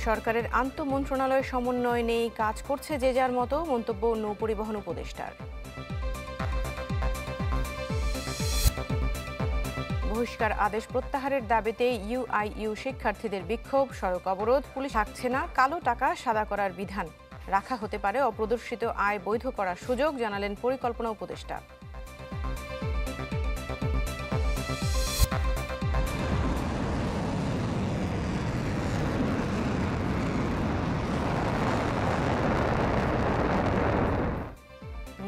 সরকারের আন্তঃমন্ত্রণালয় সমন্বয় নেই, কাজ করছে যে যার মতো, মন্তব্য নৌ পরিবহন উপদেষ্টার। বহিষ্কার আদেশ প্রত্যাহারের দাবিতে ইউআইইউ শিক্ষার্থীদের বিক্ষোভ, সড়ক অবরোধ, পুলিশ থাকছে না, কালো টাকা সাদা করার বিধান রাখা হতে পারে, অপ্রদর্শিত আয় বৈধ করার সুযোগ, জানালেন পরিকল্পনা উপদেষ্টা।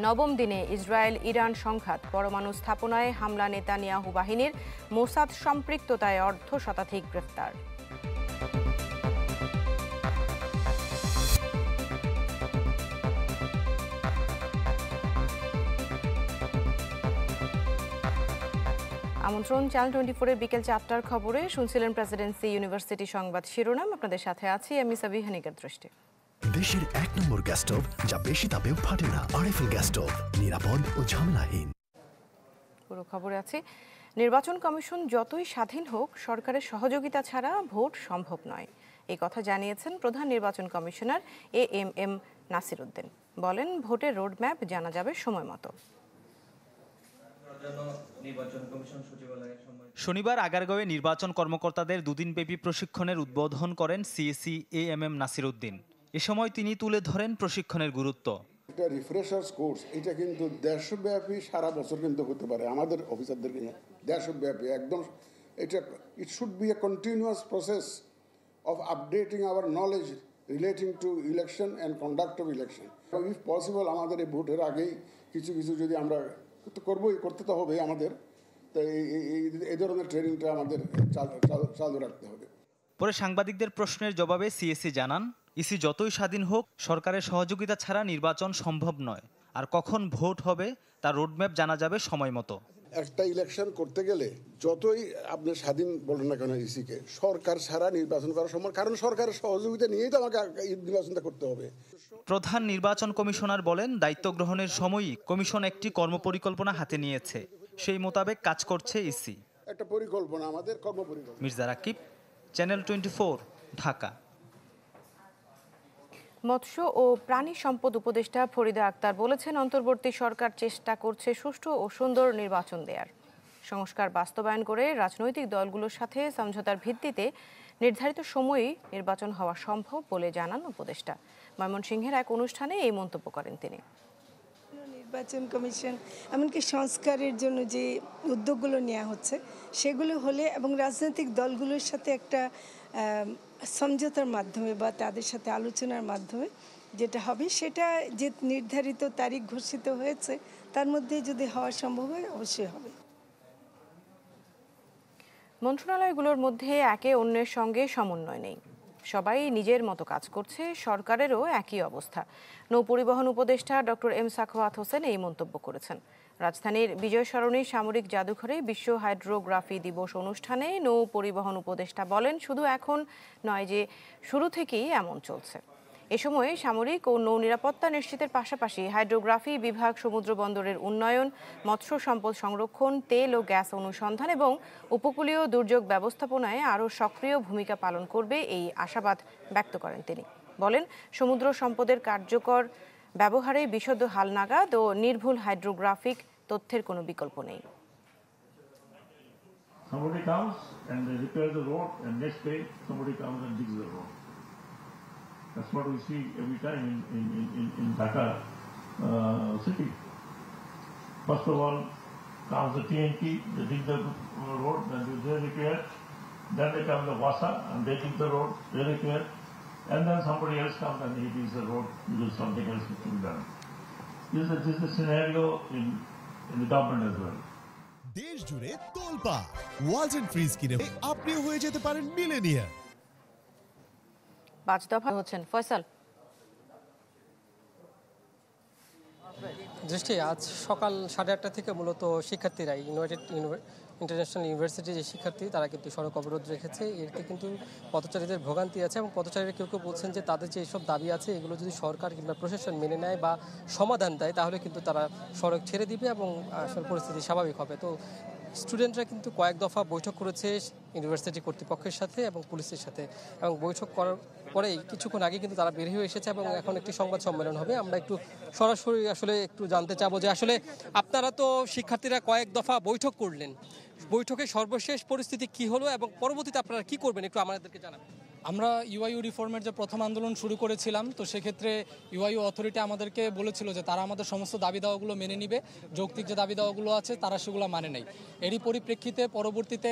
নবম দিনে ইসরায়েল ইরান সংঘাত, পরমাণু স্থাপনায় হামলা নেতানিয়াহু বাহিনীর, মোসাদ সম্পৃক্ততায় অর্ধশতাধিক গ্রেফতার। আমন্ত্রণ চ্যানেল 24-এর বিকেল 4টার খবরে। শুনছিলেন প্রেসিডেন্সি ইউনিভার্সিটি সংবাদ শিরোনাম। আপনাদের সাথে আছি আমি সাবিহা নিগার দৃষ্টি। দেশের 1 নম্বর গ্যাস স্টোভ যা বেশি তাপেও ফাটে না, আরএফএল গ্যাস স্টোভ, নিরাপদ ও ঝামেলাহীন। পুরো খবরে আছে, নির্বাচন কমিশন যতই স্বাধীন হোক, সরকারের সহযোগিতা ছাড়া ভোট সম্ভব নয়। এই কথা জানিয়েছেন প্রধান নির্বাচন কমিশনার এএমএম নাসির উদ্দিন। বলেন, ভোটের রোডম্যাপ জানা যাবে সময় মতো। শনিবার আগারগাঁওয়ে নির্বাচন কর্মকর্তাদের দুদিনব্যাপী প্রশিক্ষণের উদ্বোধন করেন সিএসি এএমএম নাসির উদ্দিন। এ সময় তিনি তুলে ধরেন প্রশিক্ষণের গুরুত্ব। এটা রিফ্রেশার্স কোর্স, এটা কিন্তু দেশব্যাপী সারা বছর কিন্তু হতে পারে আমাদের অফিসারদেরকে নিয়ে, দেশব্যাপী একদম। এটা it should B A continuous process of updating hour knowledge relating to election and conduct of election. If possible আমাদের এই ভোটের আগেই কিছু যদি আমরা করতে তো হবে আমাদের, তো এই ধরনের ট্রেনিংটা আমাদের চালু রাখতে হবে। পরে সাংবাদিকদের প্রশ্নের জবাবে সিএসি জানান, ইসি যতই স্বাধীন হোক, সরকারের সহযোগিতা ছাড়া নির্বাচন সম্ভব নয়, আর কখন ভোট হবে তার রোডম্যাপ জানা যাবে সময় মতো। একটা ইলেকশন করতে গেলে যতই আপনি স্বাধীন বলেন না কেন ইসিকে, সরকার ছাড়া নির্বাচন করা সম্ভব, কারণ সরকারের সহযোগিতা নিয়েই তো আমাকে নির্বাচনটা করতে হবে। প্রধান নির্বাচন কমিশনার বলেন, দায়িত্ব গ্রহণের সময়ই কমিশন একটি কর্মপরিকল্পনা হাতে নিয়েছে, সেই মোতাবেক কাজ করছে ইসি। একটা পরিকল্পনা, আমাদের কর্মপরিকল্পনা। মির্জা রাকিব, চ্যানেল 24, ঢাকা। মৎস্য ও প্রাণী সম্পদ উপদেষ্টা ফরিদা আক্তার বলেছেন, অন্তর্বর্তী সরকার চেষ্টা করছে সুষ্ঠু ও সুন্দর নির্বাচন দেওয়ার। সংস্কার বাস্তবায়ন করে রাজনৈতিক দলগুলোর সাথে সমঝোতার ভিত্তিতে নির্ধারিত সময়েই নির্বাচন হওয়া সম্ভব বলে জানান উপদেষ্টা। ময়মনসিংহের এক অনুষ্ঠানে এই মন্তব্য করেন তিনি। নির্বাচন কমিশন এমনকি সংস্কারের জন্য যে উদ্যোগগুলো নেওয়া হচ্ছে সেগুলো হলে এবং রাজনৈতিক দলগুলোর সাথে একটা সমঝোতার মাধ্যমে বা তাদের সাথে আলোচনার মাধ্যমে যেটা হবে, সেটা যে নির্ধারিত তারিখ ঘোষিত হয়েছে তার মধ্যে যদি হওয়া সম্ভব হয় অবশ্যই হবে। মন্ত্রণালয়গুলোর মধ্যে একে অন্যের সঙ্গে সমন্বয় নেই, সবাই নিজের মতো কাজ করছে, সরকারেরও একই অবস্থা। নৌ পরিবহন উপদেষ্টা ডক্টর এম সাখাওয়াত হোসেন এই মন্তব্য করেছেন রাজধানীর বিজয় সরণি সামরিক জাদুঘরে বিশ্ব হাইড্রোগ্রাফি দিবস অনুষ্ঠানে। নৌ পরিবহন উপদেষ্টা বলেন, শুধু এখন নয়, যে শুরু থেকেই এমন চলছে। এ সময় সামরিক ও নৌ নিরাপত্তা নিশ্চিতের পাশাপাশি হাইড্রোগ্রাফি বিভাগ সমুদ্র বন্দরের উন্নয়ন, মৎস্য সম্পদ সংরক্ষণ, তেল ও গ্যাস অনুসন্ধান এবং উপকূলীয় দুর্যোগ ব্যবস্থাপনায় আরও সক্রিয় ভূমিকা পালন করবে, এই আশাবাদ ব্যক্ত করেন তিনি। বলেন, সমুদ্র সম্পদের কার্যকর ব্যবহারে বিশুদ্ধ হালনাগাদ ও নির্ভুল হাইড্রোগ্রাফিক তথ্যের কোনো বিকল্প নেই। That's what we see every time in Dhaka city. First of all, comes the TNT, they dig the road, and they repair. Then they come the WASA, and they dig the road, they repair. And then somebody else comes and he digs the road, he does something else which will be done. This is the scenario in the government as well. দেশ জুড়ে তোলপা Waltz and fridge কিনে আপনি হয়ে যেতে পারেন millionaire. 5 দফা হচ্ছেন ফয়সাল। দৃষ্টি, আজ সকাল 8:30 থেকে মূলত শিক্ষার্থীরা ইউনাইটেড ইন্টারন্যাশনাল ইউনিভার্সিটির যে শিক্ষার্থী তারা কিন্তু সড়ক অবরোধ রেখেছে। এতে কিন্তু পথচারীদের ভোগান্তি আছে এবং পথচারীরা কেউ কেউ বলছেন যে তাদের যে এইসব দাবি আছে এগুলো যদি সরকার কিংবা প্রশাসন মেনে নেয় বা সমাধান দেয় তাহলে কিন্তু তারা সড়ক ছেড়ে দিবে এবং আসলে পরিস্থিতি স্বাভাবিক হবে। তো স্টুডেন্টরা কিন্তু কয়েক দফা বৈঠক করেছে ইউনিভার্সিটি কর্তৃপক্ষের সাথে এবং পুলিশের সাথে, এবং বৈঠক করার পরেই কিছুক্ষণ আগে কিন্তু তারা বের হয়ে এসেছে এবং এখন একটি সংবাদ সম্মেলন হবে। আমরা একটু সরাসরি আসলে একটু জানতে চাবো যে আসলে আপনারা তো শিক্ষার্থীরা কয়েক দফা বৈঠক করলেন, বৈঠকে সর্বশেষ পরিস্থিতি কি হলো এবং পরবর্তীতে আপনারা কি করবেন একটু আমাদেরকে জানাবেন। আমরা ইউআইইউ রিফর্মের যে প্রথম আন্দোলন শুরু করেছিলাম, তো সেক্ষেত্রে ইউআইইউ অথরিটি আমাদেরকে বলেছিল যে তারা আমাদের সমস্ত দাবি দাওয়াগুলো মেনে নিবে, যৌক্তিক যে দাবি দাওয়াগুলো আছে তারা সেগুলো মানে নেই। এরই পরিপ্রেক্ষিতে পরবর্তীতে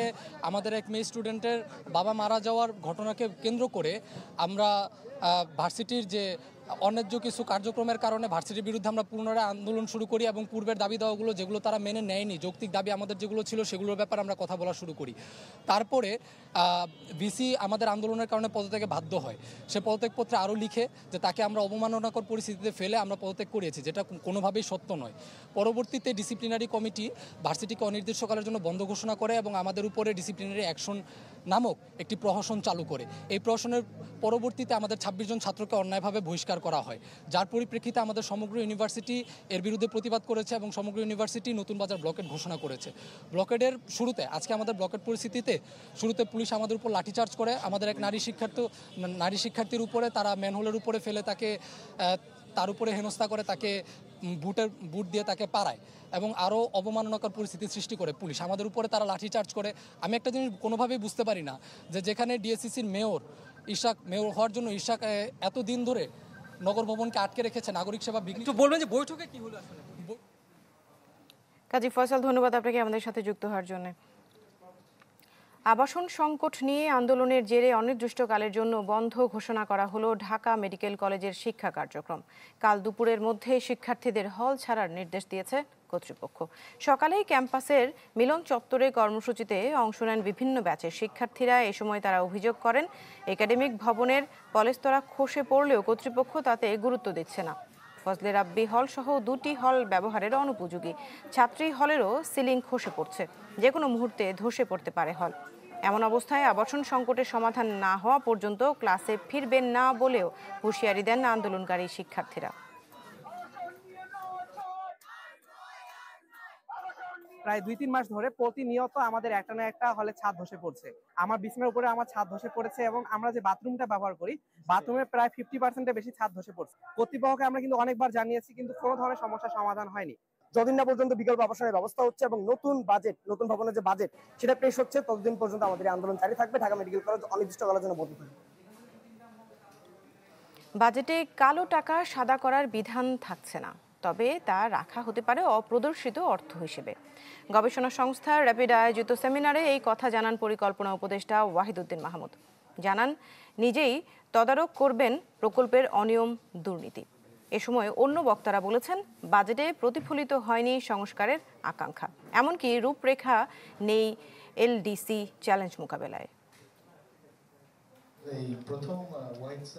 আমাদের এক মেয়ে স্টুডেন্টের বাবা মারা যাওয়ার ঘটনাকে কেন্দ্র করে আমরা ভার্সিটির যে অন্যায্য কিছু কার্যক্রমের কারণে ভার্সিটির বিরুদ্ধে আমরা পুনরায় আন্দোলন শুরু করি এবং পূর্বের দাবি দাওয়াগুলো যেগুলো তারা মেনে নেয়নি, যৌক্তিক দাবি আমাদের যেগুলো ছিল সেগুলোর ব্যাপারে আমরা কথা বলা শুরু করি। তারপরে ভিসি আমাদের আন্দোলনের কারণে পদত্যাগে বাধ্য হয়। সে পদত্যাগপত্রে আরও লিখে যে তাকে আমরা অবমাননাকর পরিস্থিতিতে ফেলে আমরা পদত্যাগ করিয়েছি, যেটা কোনোভাবেই সত্য নয়। পরবর্তীতে ডিসিপ্লিনারি কমিটি ভার্সিটিকে অনির্দিষ্টকালের জন্য বন্ধ ঘোষণা করে এবং আমাদের উপরে ডিসিপ্লিনারি অ্যাকশন নামক একটি প্রহসন চালু করে। এই প্রহসনের পরবর্তীতে আমাদের 26 জন ছাত্রকে অন্যায়ভাবে বহিষ্কার করা হয়, যার পরিপ্রেক্ষিতে আমাদের সমগ্র ইউনিভার্সিটি এর বিরুদ্ধে প্রতিবাদ করেছে এবং সমগ্র ইউনিভার্সিটি নতুন বাজার ব্লকেট ঘোষণা করেছে। ব্লকেটের শুরুতে আজকে আমাদের ব্লকেট পরিস্থিতিতে শুরুতে পুলিশ আমাদের উপর লাঠিচার্জ করে, আমাদের এক নারী শিক্ষার্থীর উপরে তারা ম্যানহোলের উপরে ফেলে তার উপরে হেনস্থা করে, তাকে বুট দিয়ে তাকে পাড়ায় এবং আরও অবমাননাকর পরিস্থিতি সৃষ্টি করে পুলিশ। আমাদের উপরে তারা লাঠিচার্জ করে। আমি একটা জিনিস কোনোভাবেই বুঝতে পারি না যে যেখানে ডিএসসিসির মেয়র হওয়ার জন্য ইশাক এতদিন ধরে নগর ভবনকে আটকে রেখেছে, নাগরিক সেবা বিঘ্নিত। বলবেন যে বৈঠকে কি হলো আসলে? কাজী ফয়সাল, ধন্যবাদ আপনাকে আমাদের সাথে যুক্ত হওয়ার জন্য। আবাসন সংকট নিয়ে আন্দোলনের জেরে অনির্দিষ্টকালের জন্য বন্ধ ঘোষণা করা হলো ঢাকা মেডিকেল কলেজের শিক্ষা কার্যক্রম। কাল দুপুরের মধ্যে শিক্ষার্থীদের হল ছাড়ার নির্দেশ দিয়েছে কর্তৃপক্ষ। সকালেই ক্যাম্পাসের মিলন চত্বরে কর্মসূচিতে অংশ নেন বিভিন্ন ব্যাচের শিক্ষার্থীরা। এ সময় তারা অভিযোগ করেন, একাডেমিক ভবনের পলেস্তরা খসে পড়লেও কর্তৃপক্ষ তাতে গুরুত্ব দিচ্ছে না। ফজলে রাব্বি হল সহ 2টি হল ব্যবহারের অনুপযোগী। ছাত্রী হলেরও সিলিং খসে পড়ছে, যে কোনো মুহূর্তে ধসে পড়তে পারে হল। এমন অবস্থায় আবাসন সংকটের সমাধান না হওয়া পর্যন্ত ক্লাসে ফিরবেন না বলেও হুঁশিয়ারি দেন আন্দোলনকারী শিক্ষার্থীরা। প্রায় 2-3 মাস ধরে প্রতিনিয়ত আমাদের একটা না একটা হলে ছাদ ধসে পড়ছে। আমার বিছানার উপরে আমার ছাদ ধসে পড়েছে এবং আমরা যে বাথরুমটা ব্যবহার করি, বাথরুমের প্রায় 50%-এর বেশি ছাদ ধসে পড়ছে। কর্তৃপক্ষকে আমরা কিন্তু অনেকবার জানিয়েছি, কিন্তু কোনো ধরনের সমস্যার সমাধান হয়নি। যতদিন না পর্যন্ত বিকল্প আবাসনের ব্যবস্থা হচ্ছে এবং নতুন ভবনের যে বাজেট সেটা পেশ হচ্ছে, ততদিন পর্যন্ত আমাদের আন্দোলন জারি থাকবে। ঢাকা মেডিকেল কলেজ অনির্দিষ্টকালের জন্য বন্ধ থাকবে। বাজেটে কালো টাকা সাদা করার বিধান থাকছে না, তবে তা রাখা হতে পারে অপ্রদর্শিত অর্থ হিসেবে। গবেষণা সংস্থা র্যাপিড আয়োজিত সেমিনারে এই কথা জানান পরিকল্পনা উপদেষ্টা ওয়াহিদুদ্দিন মাহমুদ। জানান, নিজেই তদারক করবেন প্রকল্পের অনিয়ম দুর্নীতি। এ সময় অন্য বক্তারা বলেছেন, বাজেটে প্রতিফলিত হয়নি সংস্কারের আকাঙ্ক্ষা, এমনকি রূপরেখা নেই এলডিসি চ্যালেঞ্জ মোকাবেলায়।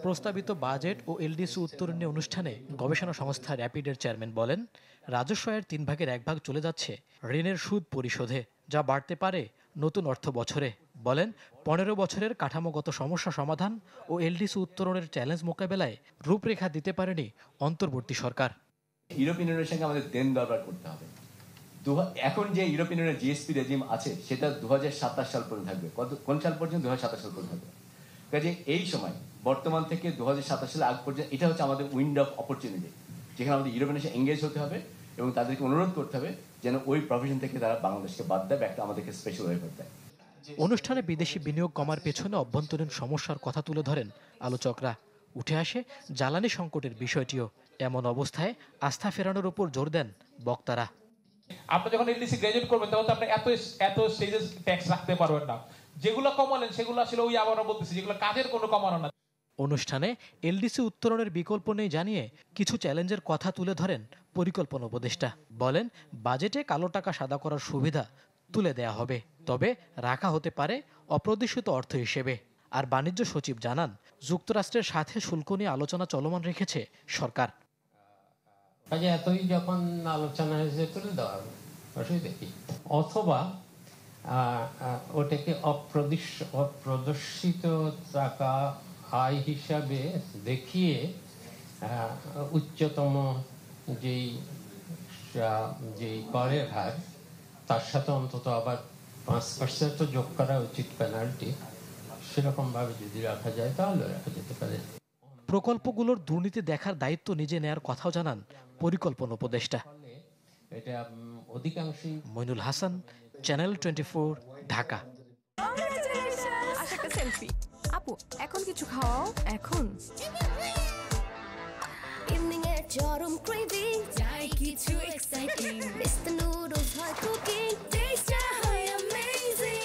প্রস্তাবিত বাজেট ও এলডিসি উত্তরণী অনুষ্ঠানে গবেষণা সংস্থা র্যাপিডের চেয়ারম্যান বলেন, রাজস্ব আয়ের 3 ভাগের 1 ভাগ চলে যাচ্ছে ঋণের সুদ পরিশোধে, যা বাড়তে পারে নতুন অর্থ বছরে। বলেন, 15 বছরের কাঠামোগত সমস্যা সমাধান ও এলডিসি উত্তরণের চ্যালেঞ্জ মোকাবেলায় রূপরেখা দিতে পারেনি অন্তর্বর্তী সরকার। ইউরোপিয়ান ইউনিয়নের সঙ্গে আমাদের দেন দরবার করতে হবে। এখন যে ইউরোপিয়ান ইউনিয়নের জিএসপি রেজিম আছে সেটা 2027 সাল পর্যন্ত থাকবে। কোন সাল পর্যন্ত? 2027 সাল পর্যন্ত থাকবে। কাজে এই সময় বর্তমান থেকে 2027 সালের আগ পর্যন্ত এটা হচ্ছে আমাদের উইন্ডো অফ অপরচুনিটি, যেখানে আমাদের ইউরোপিয়ানের সাথে এঙ্গেজ হতে হবে এবং তাদেরকে অনুরোধ করতে হবে যেন ওই প্রভিশন থেকে তারা বাংলাদেশকে বাদ দেয়, একটা আমাদেরকে স্পেশাল ওয়েভার দেয়। অনুষ্ঠানে বিদেশি বিনিয়োগ কমার পেছনে অভ্যন্তরীণ সমস্যার কথা তুলে ধরেন আলোচকরা। উঠে আসে জ্বালানি সংকটের বিষয়টিও। এমন অবস্থায় আস্থা ফেরানোর উপর জোর দেন বক্তারা। আপনি যখন এলডিসি গ্রাজুয়েট করবেন তখন তো আপনি এত স্টেজেস ট্যাক্স রাখতে পারবেন না। যেগুলো কমালেন সেগুলো আসলে ওই আবারও বলতেছি যেগুলো কাজের কোনো কমানো না। অনুষ্ঠানে এলডিসি উত্তরণের বিকল্প নেই জানিয়ে কিছু চ্যালেঞ্জের কথা তুলে ধরেন পরিকল্পনা উপদেষ্টা। বলেন, বাজেটে কালো টাকা সাদা করার সুবিধা তুলে দেয়া হবে, তবে রাখা হতে পারে অপ্রদর্শিত অর্থ হিসেবে। আর বাণিজ্য সচিব জানান, যুক্তরাষ্ট্রের সাথে শুল্ক নিয়ে আলোচনা চলমান রেখেছে সরকার। এতই যখন আলোচনা হয়েছে তুলে দেওয়া হবে, অসুবিধা কি? অথবা ওটাকে অপ্রদর্শিত টাকা আয় হিসাবে দেখিয়ে উচ্চতম যেই করের হার তার সাথে অন্তত আবার 5% যোগ করা উচিত পেনাল্টি, সেরকম ভাবে যদি রাখা যায় তাহলে রাখা যেতে পারে। প্রকল্পগুলোর দুর্নীতি দেখার দায়িত্ব নিজে নেয়ার কথাও জানান পরিকল্পনা উপদেষ্টা। এটা অধিকাংশই মইনুল হাসান, চ্যানেল 24, ঢাকা। সেলফি আপু এখন কিছু খাওয়াও এখন ইভিনিং এর চরম ক্রেভিং চাই কিছু এক্সাইটিং মিস্টার নুডলস হয় কুকিং টেস্ট হয় amazing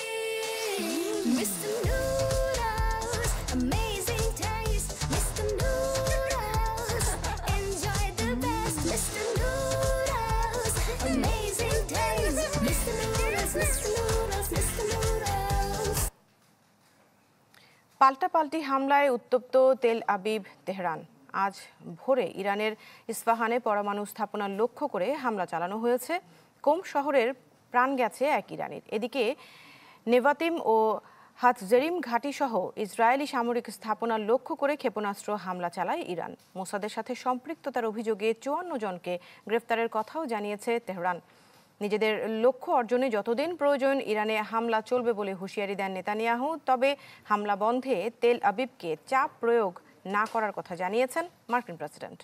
mister noodles amazing test mister noodles enjoy the best mister noodles amazing test mister noodles mister noodles mister noodles. পাল্টাপাল্টি হামলায় উত্তপ্ত তেল আবিব, তেহরান। আজ ভোরে ইরানের ইস্পাহানে পরমাণু স্থাপনা লক্ষ্য করে হামলা চালানো হয়েছে। কোম শহরের প্রাণ গেছে এক ইরানির। এদিকে নেভাতিম ও হাতজেরিম ঘাঁটি সহ ইসরায়েলি সামরিক স্থাপনা লক্ষ্য করে ক্ষেপণাস্ত্র হামলা চালায় ইরান। মোসাদের সাথে সম্পৃক্ততার অভিযোগে 54 জনকে গ্রেফতারের কথাও জানিয়েছে তেহরান। নিজেদের লক্ষ্য অর্জনে যতদিন প্রয়োজন ইরানে হামলা চলবে বলে হুঁশিয়ারি দেন নেতানিয়াহু। তবে হামলা বন্ধে তেল আবিবকে চাপ প্রয়োগ না করার কথা জানিয়েছেন মার্কিন প্রেসিডেন্ট।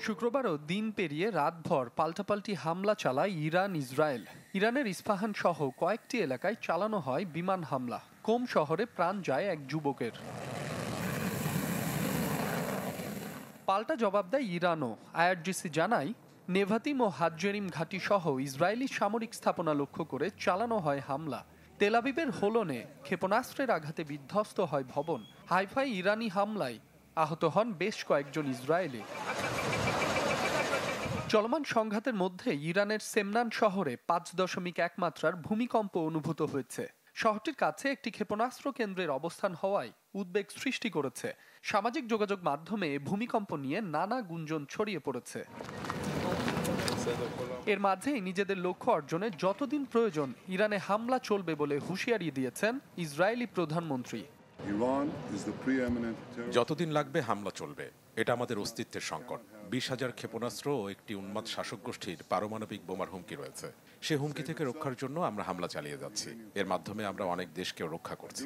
শুক্রবারও দিন পেরিয়ে রাতভর পাল্টাপাল্টি হামলা চালায় ইরান ইসরায়েল। ইরানের ইস্পাহান সহ কয়েকটি এলাকায় চালানো হয় বিমান হামলা। কোম শহরে প্রাণ যায় এক যুবকের। পাল্টা জবাব দেয় ইরানও। আইআরজিসি জানায় নেভাতিম ও হাতজেরিম ঘাঁটি সহ ইসরায়েলি সামরিক স্থাপনা লক্ষ্য করে চালানো হয় হামলা। তেল আবিবের হোলনে ক্ষেপণাস্ত্রের আঘাতে বিধ্বস্ত হয় ভবন। হাইফাই ইরানি হামলায় আহত হন বেশ কয়েকজন ইসরায়েলি। চলমান সংঘাতের মধ্যে ইরানের সেমনান শহরে 5.1 মাত্রার ভূমিকম্প অনুভূত হয়েছে। শহরটির কাছে একটি ক্ষেপণাস্ত্র কেন্দ্রের অবস্থান হওয়ায় উদ্বেগ সৃষ্টি করেছে। সামাজিক যোগাযোগ মাধ্যমে ভূমিকম্প নিয়ে নানা গুঞ্জন ছড়িয়ে পড়েছে। এর মাঝেই নিজেদের লক্ষ্য অর্জনে যতদিন প্রয়োজন ইরানে হামলা চলবে বলে হুঁশিয়ারি দিয়েছেন ইসরায়েলি প্রধানমন্ত্রী। যতদিন লাগবে হামলা চলবে, এটা আমাদের অস্তিত্বের সংকট। 20,000 ক্ষেপণাস্ত্র ও একটি উন্মাদ শাসক গোষ্ঠীর পারমাণবিক বোমার হুমকি রয়েছে। সে হুমকি থেকে রক্ষার জন্য আমরা হামলা চালিয়ে যাচ্ছি। এর মাধ্যমে আমরা অনেক দেশকে রক্ষা করছি।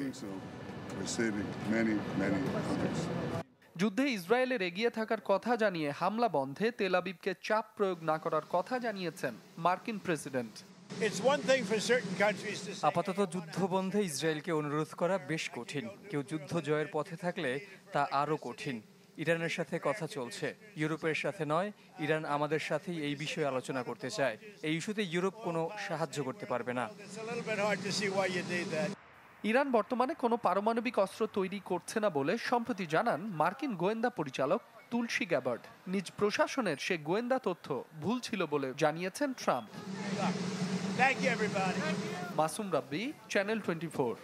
যুদ্ধে ইসরায়েলের এগিয়ে থাকার কথা জানিয়ে হামলা বন্ধে তেল আবিবকে চাপ প্রয়োগ না করার কথা জানিয়েছেন মার্কিন প্রেসিডেন্ট। আপাতত যুদ্ধ বন্ধে ইসরায়েলকে অনুরোধ করা বেশ কঠিন। কেউ যুদ্ধ জয়ের পথে থাকলে তা আরও কঠিন। ইরানের সাথে কথা চলছে, ইউরোপের সাথে নয়। ইরান আমাদের সাথেই এই বিষয়ে আলোচনা করতে চায়। এই ইস্যুতে ইউরোপ কোনো সাহায্য করতে পারবে না। ইরান বর্তমানে কোনো পারমাণবিক অস্ত্র তৈরি করছে না বলে সম্প্রতি জানান মার্কিন গোয়েন্দা পরিচালক তুলসী গ্যাবার্ড। নিজ প্রশাসনের সে গোয়েন্দা তথ্য ভুল ছিল বলে জানিয়েছেন ট্রাম্প। মাসুম রাব্বি, চ্যানেল 24।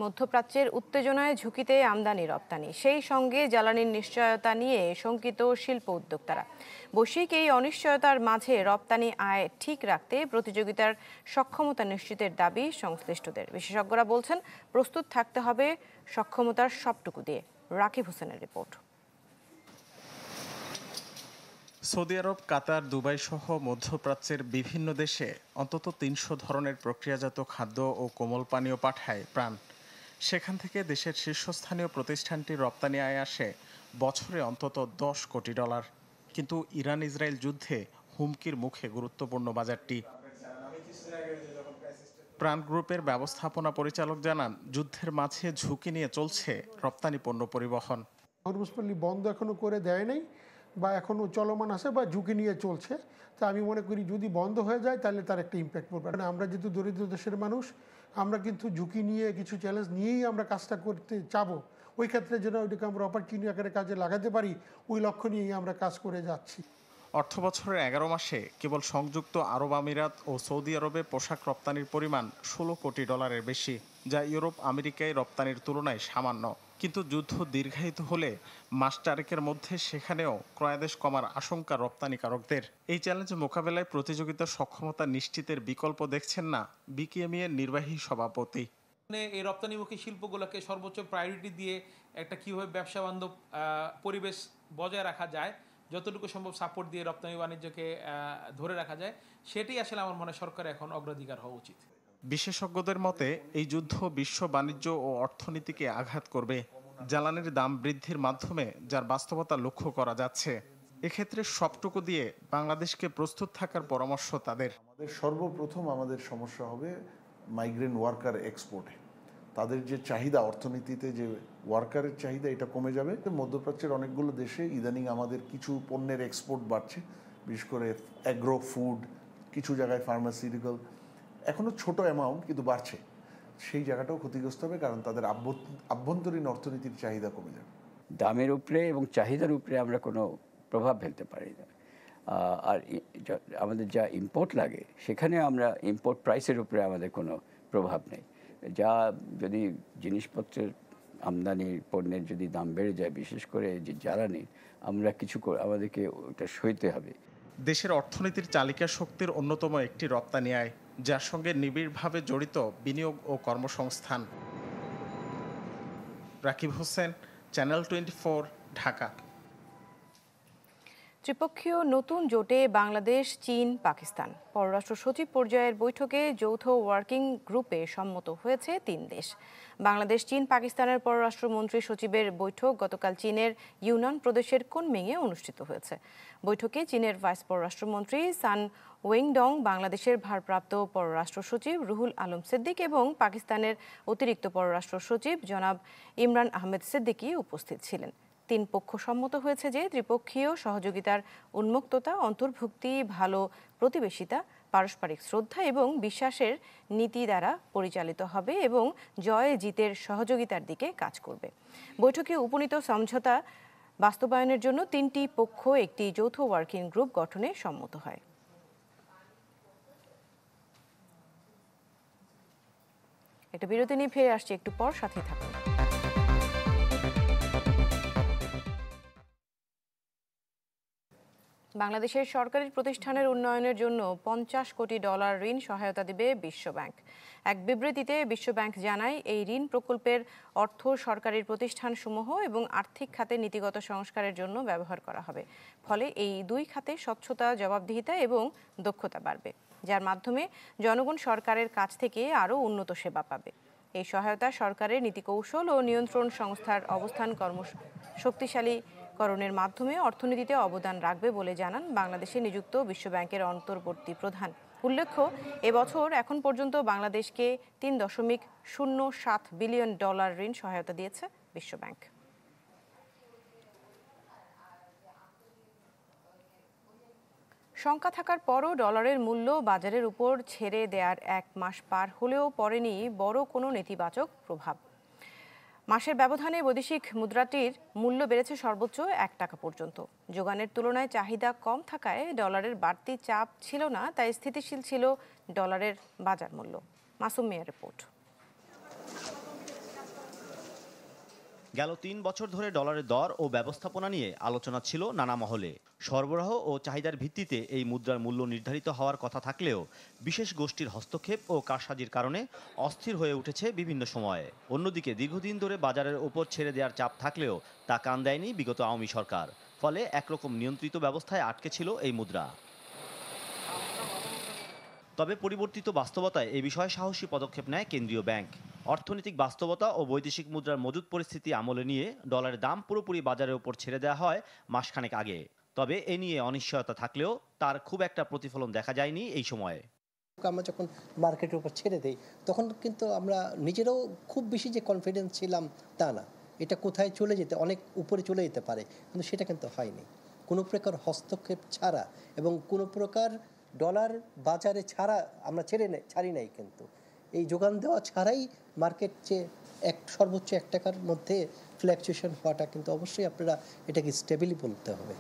মধ্যপ্রাচ্যের উত্তেজনায় ঝুঁকিতে আমদানি রপ্তানি, সেই সঙ্গে জ্বালানির নিশ্চয়তা নিয়ে শঙ্কিত শিল্প উদ্যোক্তারা। বৈশ্বিক এই অনিশ্চয়তার মাঝে রপ্তানি আয় ঠিক রাখতে প্রতিযোগিতার সক্ষমতা নিশ্চিতের দাবি সংশ্লিষ্টদের। বিশেষজ্ঞরা বলছেন প্রস্তুত থাকতে হবে সক্ষমতার সবটুকু দিয়ে। রাকিব হোসেনের রিপোর্ট। সৌদি আরব, কাতার, দুবাই সহ মধ্যপ্রাচ্যের বিভিন্ন দেশে অন্তত 300 ধরনের প্রক্রিয়াজাত খাদ্য ও কোমল পানীয় পাঠায় প্রাণ। সেখান থেকে দেশের শীর্ষস্থানীয় প্রতিষ্ঠানটির রপ্তানি আয় আসে বছরে অন্তত $10 কোটি। কিন্তু ইরান ইসরায়েল যুদ্ধে হুমকির মুখে গুরুত্বপূর্ণ বাজারটি। প্রাণ গ্রুপের ব্যবস্থাপনা পরিচালক জানান, যুদ্ধের মাঝে ঝুঁকি নিয়ে চলছে রপ্তানি পণ্য পরিবহন। হরমুজ পল্লী বন্ধ এখনো করে দেয় নাই বা এখনো চলমান আছে বা ঝুঁকি নিয়ে চলছে। তা আমি মনে করি যদি বন্ধ হয়ে যায় তাহলে তার একটা ইম্প্যাক্ট পড়বে। আমরা যেহেতু দরিদ্র দেশের মানুষ, আমরা কিন্তু ঝুঁকি নিয়ে কিছু চ্যালেঞ্জ নিয়েই আমরা কাজটা করতে চাবো। ওই ক্ষেত্রে যেন ওইটাকে আমরা অপরচুনিটি আকারে কাজে লাগাতে পারি, ওই লক্ষ্য নিয়েই আমরা কাজ করে যাচ্ছি। অর্থবছরের 11 মাসে কেবল সংযুক্ত আরব আমিরাত ও সৌদি আরবে পোশাক রপ্তানির পরিমাণ $16 কোটি বেশি, যা ইউরোপ আমেরিকায় রপ্তানির তুলনায় সামান্য। কিন্তু যুদ্ধ দীর্ঘায়িত হলে মাস চারেকের মধ্যে সেখানেও ক্রয়াদেশ কমার আশঙ্কা রপ্তানিকারকদের। এই চ্যালেঞ্জ মোকাবেলায় প্রতিযোগিতার সক্ষমতা নিশ্চিতের বিকল্প দেখছেন না বিকেএমই এর নির্বাহী সভাপতি। এই রপ্তানিমুখী শিল্পগুলোকে সর্বোচ্চ প্রায়োরিটি দিয়ে একটা কীভাবে ব্যবসা বান্ধব পরিবেশ বজায় রাখা যায়, যতটুকু সম্ভব সাপোর্ট দিয়ে রপ্তানি বাণিজ্যকে ধরে রাখা যায়, সেটাই আসলে আমার মনে হয় সরকারের এখন অগ্রাধিকার হওয়া উচিত। বিশেষজ্ঞদের মতে এই যুদ্ধ বিশ্ব বাণিজ্য ও অর্থনীতিকে আঘাত করবে। জ্বালানির দাম বৃদ্ধির মাধ্যমে যার বাস্তবতা লক্ষ্য করা যাচ্ছে, এক্ষেত্রে সবটুকু দিয়ে বাংলাদেশকে প্রস্তুত থাকার পরামর্শ তাদের। সর্বপ্রথম আমাদের সমস্যা হবে মাইগ্রেন্ট ওয়ার্কার এক্সপোর্টে। তাদের যে চাহিদা, অর্থনীতিতে যে ওয়ার্কারের চাহিদা, এটা কমে যাবে। মধ্যপ্রাচ্যের অনেকগুলো দেশে ইদানিং আমাদের কিছু পণ্যের এক্সপোর্ট বাড়ছে, বিশেষ করে অ্যাগ্রো ফুড, কিছু জায়গায় ফার্মাসিউটিক্যাল, এখনও ছোট অ্যামাউন্ট কিন্তু বাড়ছে। সেই জায়গাটাও ক্ষতিগ্রস্ত হবে, কারণ তাদের আভ্যন্তরীণ অর্থনীতির চাহিদা কমে যাবে। দামের উপরে এবং চাহিদার উপরে আমরা কোনো প্রভাব ফেলতে পারি না। আর আমাদের যা ইম্পোর্ট লাগে, সেখানে আমরা ইম্পোর্ট প্রাইসের উপরে আমাদের কোনো প্রভাব নেই। যা যদি জিনিসপত্রের আমদানির পণ্যের যদি দাম বেড়ে যায়, বিশেষ করে যে জ্বালানি, আমরা আমাদেরকে ওটা সইতে হবে। দেশের অর্থনীতির চালিকা শক্তির অন্যতম একটি রপ্তানি আয়, যার সঙ্গে নিবিড়ভাবে জড়িত বিনিয়োগ ও কর্মসংস্থান। রাকিব হোসেন, চ্যানেল 24, ঢাকা। ত্রিপক্ষীয় নতুন জোটে বাংলাদেশ, চীন, পাকিস্তান পররাষ্ট্র সচিব পর্যায়ের বৈঠকে যৌথ ওয়ার্কিং গ্রুপে সম্মত হয়েছে 3 দেশ। বাংলাদেশ, চীন, পাকিস্তানের পররাষ্ট্রমন্ত্রী সচিবের বৈঠক গতকাল চীনের ইউনান প্রদেশের কুনমিংয়ে অনুষ্ঠিত হয়েছে। বৈঠকে চীনের ভাইস পররাষ্ট্রমন্ত্রী সান ওয়েংডং, বাংলাদেশের ভারপ্রাপ্ত পররাষ্ট্র সচিব রুহুল আলম সিদ্দিক এবং পাকিস্তানের অতিরিক্ত পররাষ্ট্র সচিব জনাব ইমরান আহমেদ সিদ্দিকী উপস্থিত ছিলেন। 3 পক্ষ সম্মত হয়েছে যে ত্রিপক্ষীয় সহযোগিতার উন্মুক্ততা, অন্তর্ভুক্তি, ভালো প্রতিবেশিতা, পারস্পরিক শ্রদ্ধা এবং বিশ্বাসের নীতি দ্বারা পরিচালিত হবে এবং জয় জিতের সহযোগিতার দিকে কাজ করবে। বৈঠকে উপনীত সমঝোতা বাস্তবায়নের জন্য 3টি পক্ষ একটি যৌথ ওয়ার্কিং গ্রুপ গঠনে সম্মত হয়। একটা বিরতি নিয়ে ফিরে আসছে একটু পর, সাথে থাকুন। বাংলাদেশের সরকারি প্রতিষ্ঠানের উন্নয়নের জন্য $50 কোটি ঋণ সহায়তা দিবে বিশ্বব্যাংক। এক বিবৃতিতে বিশ্বব্যাংক জানায়, এই ঋণ প্রকল্পের অর্থ সরকারি প্রতিষ্ঠানসমূহ এবং আর্থিক খাতে নীতিগত সংস্কারের জন্য ব্যবহার করা হবে। ফলে এই 2 খাতে স্বচ্ছতা, জবাবদিহিতা এবং দক্ষতা বাড়বে, যার মাধ্যমে জনগণ সরকারের কাছ থেকে আরও উন্নত সেবা পাবে। এই সহায়তা সরকারের নীতিকৌশল ও নিয়ন্ত্রণ সংস্থার অবস্থান শক্তিশালীকরণের মাধ্যমে অর্থনীতিতে অবদান রাখবে বলে জানান বাংলাদেশে নিযুক্ত বিশ্বব্যাংকের অন্তর্বর্তী প্রধান। উল্লেখ্য, এবছর এখন পর্যন্ত বাংলাদেশকে $3.07 বিলিয়ন ঋণ সহায়তা দিয়েছে বিশ্বব্যাংক। শঙ্কা থাকার পরও ডলারের মূল্য বাজারের উপর ছেড়ে দেওয়ার 1 মাস পার হলেও পড়েনি বড় কোনো নেতিবাচক প্রভাব। মাসের ব্যবধানে বৈদেশিক মুদ্রাটির মূল্য বেড়েছে সর্বোচ্চ $1 পর্যন্ত। যোগানের তুলনায় চাহিদা কম থাকায় ডলারের বাড়তি চাপ ছিল না, তাই স্থিতিশীল ছিল ডলারের বাজার মূল্য। মাসুম মিয়ার রিপোর্ট। গেল 3 বছর ধরে ডলারের দর ও ব্যবস্থাপনা নিয়ে আলোচনা ছিল নানা মহলে। সরবরাহ ও চাহিদার ভিত্তিতে এই মুদ্রার মূল্য নির্ধারিত হওয়ার কথা থাকলেও বিশেষ গোষ্ঠীর হস্তক্ষেপ ও কারসাজির কারণে অস্থির হয়ে উঠেছে বিভিন্ন সময়ে। অন্যদিকে দীর্ঘদিন ধরে বাজারের ওপর ছেড়ে দেওয়ার চাপ থাকলেও তা কান দেয়নি বিগত আওয়ামী সরকার। ফলে একরকম নিয়ন্ত্রিত ব্যবস্থায় আটকে ছিল এই মুদ্রা। তবে পরিবর্তিত বাস্তবতায় এ বিষয়ে সাহসী পদক্ষেপ নেয় কেন্দ্রীয় ব্যাংক। অর্থনৈতিক বাস্তবতা ও বৈদেশিক মুদ্রার মজুদ পরিস্থিতি আমলে নিয়ে ডলারের দাম পুরোপুরি বাজারের ওপর ছেড়ে দেওয়া হয় মাসখানেক আগে। তবে এ নিয়ে অনিশ্চয়তা থাকলেও তার খুব একটা প্রতিফলন দেখা যায়নি এই সময়ে। আমরা যখন মার্কেটের উপর ছেড়ে দেই, তখন কিন্তু আমরা নিজেরাও খুব বেশি যে কনফিডেন্স ছিলাম তা না। এটা কোথায় চলে যেতে, অনেক উপরে চলে যেতে পারে, কিন্তু সেটা কিন্তু হয়নি। কোনো প্রকার হস্তক্ষেপ ছাড়া এবং কোনো প্রকার ডলার বাজারে ছাড়া আমরা ছাড়ি নাই। কিন্তু এই যোগান দেওয়া ছাড়াই মার্কেট যে সর্বোচ্চ $1 মধ্যে ফ্ল্যাকচুয়েশন হওয়াটা কিন্তু অবশ্যই আপনারা এটাকে স্টেবিলি বলতে হবে।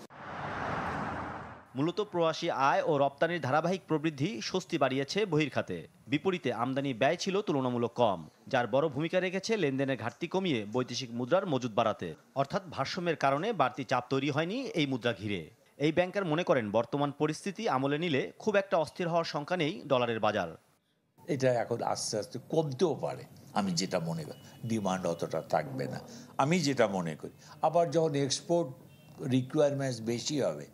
মূলত প্রবাসী আয় ও রপ্তানির ধারাবাহিক প্রবৃদ্ধি স্বস্তি বাড়িয়েছে বহির্খাতে। বিপরীতে আমদানি ব্যয় ছিল তুলনামূলক কম, যার বড় ভূমিকা রেখেছে লেনদেনের ঘাটতি কমিয়ে বৈদেশিক মুদ্রার মজুদ বাড়াতে। অর্থাৎ ভারসাম্যের কারণে বাড়তি চাপ তৈরি হয়নি এই মুদ্রা ঘিরে। এই ব্যাংকার মনে করেন, বর্তমান পরিস্থিতি আমলে নিলে খুব একটা অস্থির হওয়ার শঙ্কা নেই ডলারের বাজার। এটা এখন আস্তে আস্তে কমতেও পারে, আমি যেটা মনে করি। ডিমান্ড অতটা থাকবে না, আমি যেটা মনে করি। আবার যখন এক্সপোর্ট রিকোয়ারমেন্টস বেশি হবে,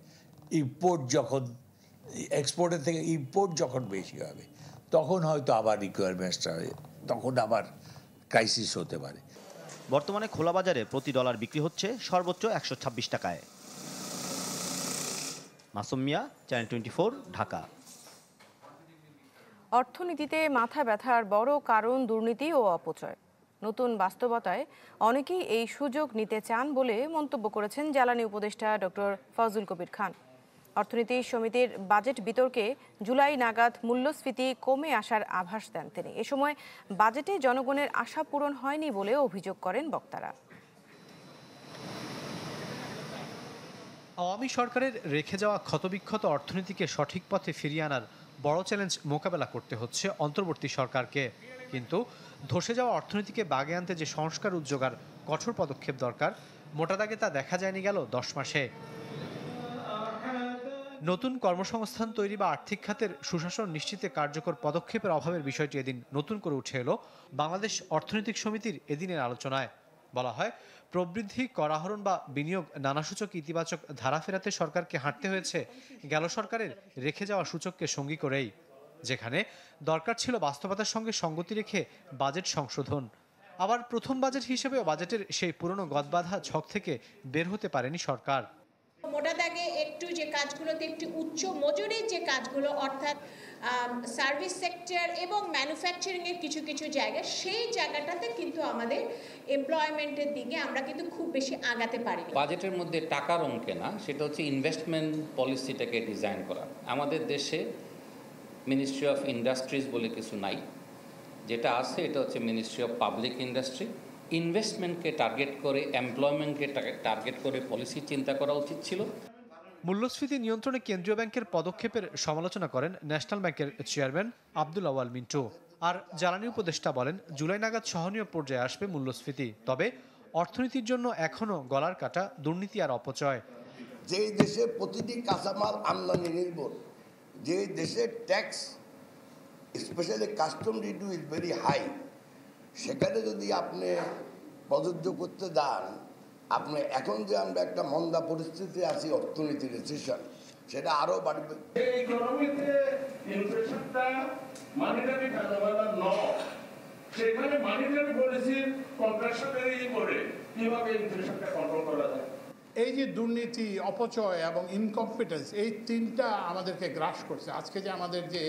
ইম্পোর্ট যখন এক্সপোর্টের থেকে ইম্পোর্ট যখন বেশি হবে, তখন হয়তো আবার রিকোয়ারমেন্টসটা, তখন আবার ক্রাইসিস হতে পারে। বর্তমানে খোলা বাজারে প্রতি ডলার বিক্রি হচ্ছে সর্বোচ্চ 126 টাকায়। মাসুম মিয়া, চ্যানেল 24, ঢাকা। অর্থনীতিতে মাথা ব্যথার বড় কারণ দুর্নীতি ও অপচয়। নতুন বাস্তবতায় অনেকেই এই সুযোগ নিতে চান বলে মন্তব্য করেছেন জ্বালানি উপদেষ্টা ডক্টর ফজলুল কবির খান। অর্থনীতি সমিতির বাজেট বিতর্কে জুলাই নাগাদ মূল্যস্ফীতি কমে আসার আভাস দেন তিনি। এ সময় বাজেটে জনগণের আশা পূরণ হয়নি বলে অভিযোগ করেন বক্তারা। আওয়ামী সরকারের রেখে যাওয়া ক্ষতবিক্ষত অর্থনীতিকে সঠিক পথে ফিরিয়ে আনার বড় চ্যালেঞ্জ মোকাবেলা করতে হচ্ছে অন্তর্বর্তী সরকারকে। কিন্তু ধসে যাওয়া অর্থনীতিকে বাগে আনতে যে সংস্কার উদ্যোগ আর কঠোর পদক্ষেপ দরকার, মোটা দাগে তা দেখা যায়নি গেল 10 মাসে। নতুন কর্মসংস্থান তৈরি বা আর্থিক খাতের সুশাসন নিশ্চিতে কার্যকর পদক্ষেপের অভাবের বিষয়টি এদিন নতুন করে উঠে এলো বাংলাদেশ অর্থনৈতিক সমিতির এদিনের আলোচনায়। বলা হয়, প্রবৃদ্ধি, কর আহরণ বা বিনিয়োগ নানা সূচক ইতিবাচক ধারা ফেরাতে সরকারকে হাঁটতে হয়েছে গেল সরকারের রেখে যাওয়া সূচককে সঙ্গী করেই, যেখানে দরকার ছিল বাস্তবতার সঙ্গে সঙ্গতি রেখে বাজেট সংশোধন। আবার প্রথম বাজেট হিসেবেও বাজেটের সেই পুরনো গদবাঁধা ছক থেকে বের হতে পারেনি সরকার। মোটা দাগে একটু যে কাজগুলোতে একটু উচ্চ মজুরির যে কাজগুলো, অর্থাৎ সার্ভিস সেক্টর এবং ম্যানুফ্যাকচারিং এর কিছু কিছু জায়গা, সেই জায়গাটাতে কিন্তু আমাদের এমপ্লয়মেন্টের দিকে আমরা কিন্তু খুব বেশি আগাতে পারিনি। বাজেটের মধ্যে টাকার অঙ্কে না, সেটা হচ্ছে ইনভেস্টমেন্ট পলিসিটাকে ডিজাইন করা। আমাদের দেশে মিনিস্ট্রি অফ ইন্ডাস্ট্রিজ বলে কিছু নাই, যেটা আছে এটা হচ্ছে মিনিস্ট্রি অফ পাবলিক ইন্ডাস্ট্রি। ইনভেস্টমেন্টকে টার্গেট করে, এমপ্লয়মেন্টকে টার্গেট করে পলিসি চিন্তা করা উচিত ছিল। মূল্যস্ফীতি নিয়ন্ত্রণে কেন্দ্রীয় ব্যাংকের পদক্ষেপের সমালোচনা করেন ন্যাশনাল ব্যাংকের চেয়ারম্যান আব্দুল আওয়াল মিন্টু। আর জ্বালানি উপদেষ্টা বলেন, জুলাই নাগাদ সহনীয় পর্যায়ে আসবে মূল্যস্ফীতি, তবে অর্থনীতির জন্য এখনও গলার কাটা দুর্নীতি আর অপচয়। যে দেশে প্রতিটি কাঁচামাল আমদানি নির্ভর, যে দেশে tax specially custom duty is very high, সেখানে যদি আপনি প্রযোজ্য করতে যান, আপনি এখন যে আমরা একটা মন্দা পরিস্থিতি আছি, অর্থনীতি রিসেশন, সেটা আরো বাড়বে। এই ইকোনমিতে ইনফ্লেশনটা মানিটারি ফেনোমেনন নয়, সেখানে মানিটারি পলিসির কন্ট্রাকশনারি করে কিভাবে ইনফ্লেশনটা কন্ট্রোল করা যায়। এই যে দুর্নীতি, অপচয় এবং ইনকম্পিটেন্স, এই তিনটা আমাদেরকে গ্রাস করছে। আজকে যে আমাদের যে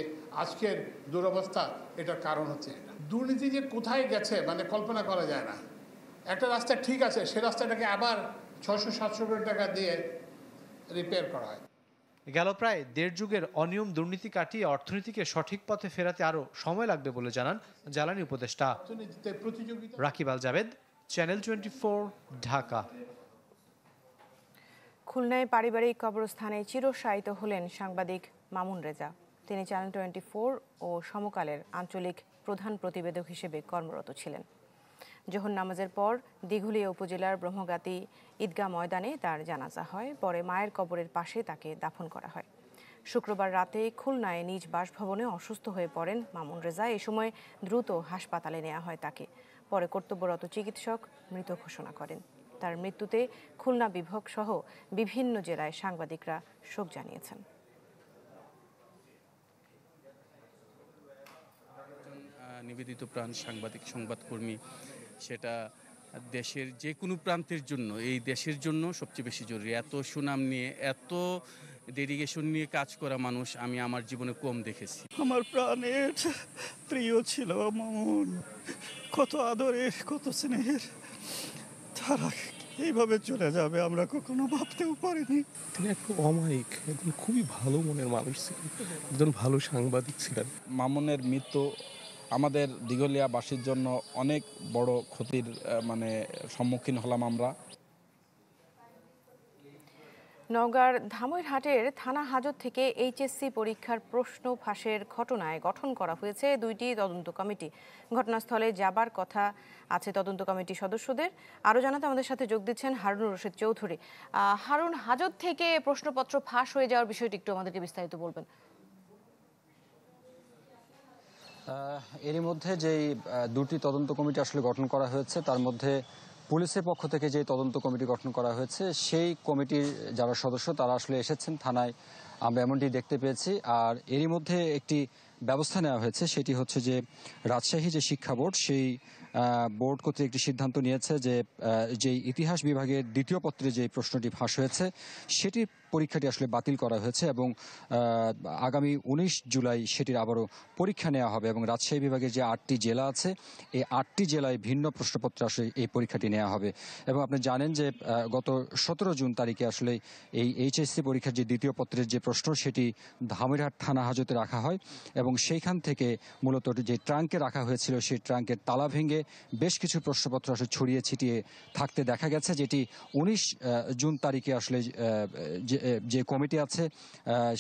আজকের দুরবস্থা, এটার কারণ হচ্ছে এটা। দুর্নীতি যে কোথায় গেছে মানে কল্পনা করা যায় না। একটা রাস্তা ঠিক আছে, সে রাস্তাটাকে আবার 600-700 কোটি টাকা দিয়ে রিপেয়ার করা হয়। গেল প্রায় 1.5 যুগের অনিয়ম দুর্নীতি কাটিয়ে অর্থনীতিকে সঠিক পথে ফেরাতে আরও সময় লাগবে বলে জানান জ্বালানি উপদেষ্টা। রাকিব আল জাবেদ, চ্যানেল 24, ঢাকা। খুলনায় পারিবারিক কবরস্থানে চিরশায়িত হলেন সাংবাদিক মামুন রেজা। তিনি চ্যানেল 24 ও সমকালের আঞ্চলিক প্রধান প্রতিবেদক হিসেবে কর্মরত ছিলেন। জোহর নামাজের পর দিঘুলিয়া উপজেলার ব্রহ্মগাতি ঈদগাহ ময়দানে তার জানাজা হয়। পরে মায়ের কবরের পাশে তাকে দাফন করা হয়। শুক্রবার রাতে খুলনায় নিজ বাসভবনে অসুস্থ হয়ে পড়েন মামুন রেজা। এ সময় দ্রুত হাসপাতালে নেওয়া হয় তাকে। পরে কর্তব্যরত চিকিৎসক মৃত ঘোষণা করেন। তার মৃত্যুতে খুলনা বিভাগ সহ বিভিন্ন জেলায় সাংবাদিকরা শোক জানিয়েছেন। নিবেদিত প্রাণ সাংবাদিক, সংবাদকর্মী, সেটা দেশের যে কোনো প্রান্তের জন্য, এই দেশের জন্য সবচেয়ে বেশি জরুরি। এত সুনাম নিয়ে, এত ডেডিকেশন নিয়ে কাজ করা মানুষ আমি আমার জীবনে কম দেখেছি। আমার প্রাণের প্রিয় ছিল মামুন, কত আদরের, কত স্নেহের। তারা এইভাবে চলে যাবে আমরা কখনো ভাবতেও পারিনি। তিনি একটু অমায়িক, একজন খুবই ভালো মনের মানুষ ছিলেন, একজন ভালো সাংবাদিক ছিলেন। মামুনের মৃত্যু আমাদের দিঘলিয়াবাসীর জন্য অনেক বড় ক্ষতির সম্মুখীন হলাম আমরা। নওগাঁর ধামইরহাটের থানা হাজত থেকে এইচএসসি পরীক্ষার প্রশ্ন ফাঁসের ঘটনায় গঠন করা হয়েছে 2টি তদন্ত কমিটি। ঘটনাস্থলে যাবার কথা আছে তদন্ত কমিটি সদস্যদের। আরও জানাতে আমাদের সাথে যোগ দিচ্ছেন হারুনুর রশিদ চৌধুরী। হারুন, হাজত থেকে প্রশ্নপত্র ফাঁস হয়ে যাওয়ার বিষয়টি একটু আমাদেরকে বিস্তারিত বলবেন। এরই মধ্যে যেই 2টি তদন্ত কমিটি আসলে গঠন করা হয়েছে, তার মধ্যে পুলিশের পক্ষ থেকে যে তদন্ত কমিটি গঠন করা হয়েছে সেই কমিটির যারা সদস্য তারা আসলে এসেছেন থানায়, আমরা এমনটি দেখতে পেয়েছি। আর এরই মধ্যে একটি ব্যবস্থা নেওয়া হয়েছে, সেটি হচ্ছে যে রাজশাহী যে শিক্ষা বোর্ড সেই বোর্ড কর্তৃক একটি সিদ্ধান্ত নিয়েছে যে যেই ইতিহাস বিভাগের দ্বিতীয় পত্রে যে প্রশ্নটি ফাঁস হয়েছে সেটির পরীক্ষাটি আসলে বাতিল করা হয়েছে এবং আগামী 19 জুলাই সেটির আবারও পরীক্ষা নেওয়া হবে এবং রাজশাহী বিভাগের যে 8টি জেলা আছে এই 8টি জেলায় ভিন্ন প্রশ্নপত্রে আসলে এই পরীক্ষাটি নেওয়া হবে। এবং আপনি জানেন যে গত 17 জুন তারিখে আসলে এই এইচএসসি পরীক্ষার যে দ্বিতীয় পত্রের যে প্রশ্ন সেটি ধামইরহাট থানা হাজতে রাখা হয় এবং সেইখান থেকে মূলত যে ট্রাঙ্কে রাখা হয়েছিল সেই ট্রাঙ্কের তালা ভেঙে বেশ কিছু প্রশ্নপত্র আসলে ছড়িয়ে ছিটিয়ে থাকতে দেখা গেছে, যেটি 19 জুন তারিখে আসলে যে কমিটি আছে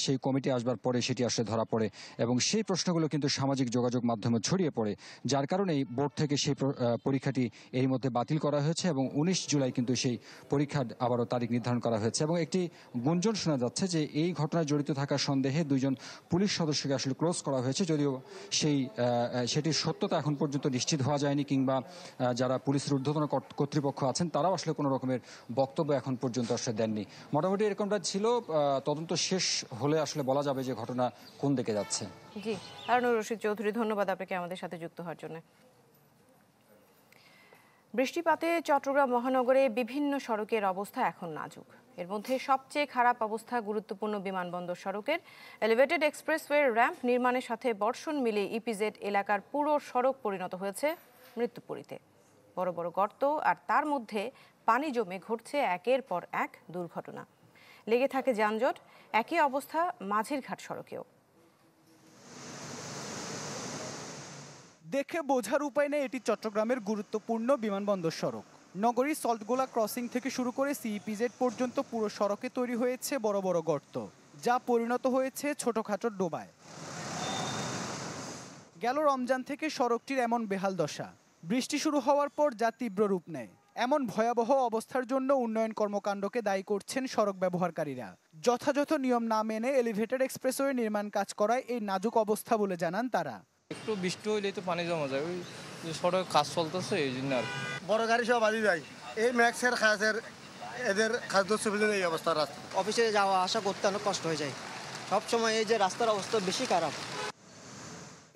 সেই কমিটি আসবার পরে সেটি আসলে ধরা পড়ে এবং সেই প্রশ্নগুলো কিন্তু সামাজিক যোগাযোগ মাধ্যমে ছড়িয়ে পড়ে, যার কারণে বোর্ড থেকে সেই পরীক্ষাটি এর মধ্যে বাতিল করা হয়েছে এবং 19 জুলাই কিন্তু সেই পরীক্ষার আবারও তারিখ নির্ধারণ করা হয়েছে। এবং একটি গুঞ্জন শোনা যাচ্ছে যে এই ঘটনায় জড়িত থাকার সন্দেহে 2 জন পুলিশ সদস্যকে আসলে ক্লোজ করা হয়েছে, যদিও সেটির সত্যতা এখন পর্যন্ত নিশ্চিত হওয়া যায়নি কিংবা যারা পুলিশের ঊর্ধ্বতন কর্তৃপক্ষ আছেন তারাও আসলে কোনো রকমের বক্তব্য এখন পর্যন্ত আসলে দেননি। মোটামুটি এরকমটা ছিল, তদন্ত শেষ হলে আসলে বলা যাবে যে ঘটনা কোন দিকে যাচ্ছে। জি, হারুনুর রশিদ চৌধুরী, ধন্যবাদ আপনাকে আমাদের সাথে যুক্ত হওয়ার জন্য। বৃষ্টিপাতে চট্টগ্রাম মহানগরে বিভিন্ন সড়কের অবস্থা এখন নাজুক। এর মধ্যে সবচেয়ে খারাপ অবস্থা গুরুত্বপূর্ণ বিমানবন্দর সড়কের। এলিভেটেড এক্সপ্রেসওয়ে র্যাম্প নির্মাণের সাথে বর্ষণ মিলে ইপিজেড এলাকার পুরো সড়ক পরিণত হয়েছে মৃত্যুপুরীতে। বড় বড় গর্ত আর তার মধ্যে পানি জমে ঘটছে একের পর এক দুর্ঘটনা। লেগে থাকে যানজট। একই অবস্থা মাঝিরঘাট সড়কেও। দেখে বোঝার উপায় নেই এটি চট্টগ্রামের গুরুত্বপূর্ণ বিমানবন্দর সড়ক। নগরীর সল্টগোলা ক্রসিং থেকে শুরু করে সিইপিজেড পর্যন্ত পুরো সড়কে তৈরি হয়েছে বড় বড় গর্ত, যা পরিণত হয়েছে ছোটখাটো ডোবায়। গেল রমজান থেকে সড়কটির এমন বেহাল দশা। বৃষ্টি শুরু হওয়ার পর যা তীব্র রূপ নেয়। এমন ভয়াবহ অবস্থার জন্য উন্নয়ন কর্মকাণ্ডকে দায়ী করছেন সড়ক ব্যবহারকারীরা। যথাযথ নিয়ম না মেনে এলিভেটেড এক্সপ্রেসওয়ে নির্মাণ কাজ করায় এই নাজুক অবস্থা বলে জানান তারা। একটু বৃষ্টি হইলেই তো পানি জমা যায়, ওই সড়ক কাজ চলতেছে এই জন্য আর বড় গাড়ি সব বাজি যায়। এই ম্যাক্সের খাসের এদের খাদ্য সুবিধার এই অবস্থা। রাস্তা অফিসে যাওয়া আসা করতে অনেক কষ্ট হয়ে যায় সবসময়। এই যে রাস্তার অবস্থা বেশি খারাপ।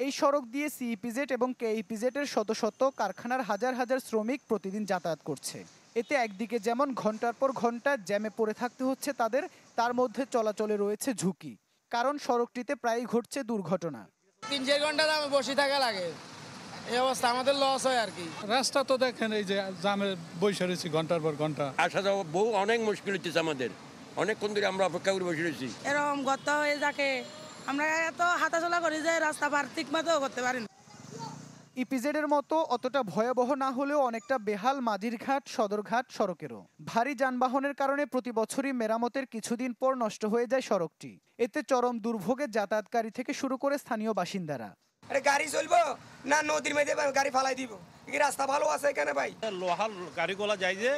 এই সড়ক দিয়ে সিইপিজেড এবং কেইপিজেড এর শত শত কারখানার হাজার হাজার শ্রমিক প্রতিদিন যাতায়াত করছে। এতে একদিকে যেমন ঘন্টার পর ঘন্টা জ্যামে পড়ে থাকতে হচ্ছে তাদের, তার মধ্যে চলাচলে রয়েছে ঝুঁকি, কারণ সড়কটিতে প্রায়ই ঘটছে দুর্ঘটনা। 3-4 ঘন্টা দামে বসে থাকা লাগে, এই অবস্থা আমাদের লস হয় আর কি। রাস্তা তো দেখেন এই যে জামে বসে রয়েছি ঘন্টার পর ঘন্টা, আসা যাওয়া বহু অনেক মুশকিল হচ্ছে আমাদের। অনেকক্ষণ ধরে আমরা অপেক্ষা করে বসে রয়েছি। এরকম গর্ত হয়ে যাকে আমরা এত হাঁটাচলা করি যে রাস্তা পার ঠিক মতো করতে পারি না। ইপিজেড এর মতো অতটা ভয়াবহ না হলেও অনেকটা বেহাল মাঝিরঘাট সদরঘাট সড়কেরও। ভারী যানবাহনের কারণে প্রতি বছরই মেরামতের কিছুদিন পর নষ্ট হয়ে যায় সড়কটি। এতে চরম দুর্ভোগে যাতায়াতকারী থেকে শুরু করে স্থানীয় বাসিন্দারা। গাড়ি চলবো না নদীর মধ্যে গাড়ি ফালাই দিব? রাস্তা ভালো আছে এখানে ভাই। লোহার গাড়িগুলো যায় যে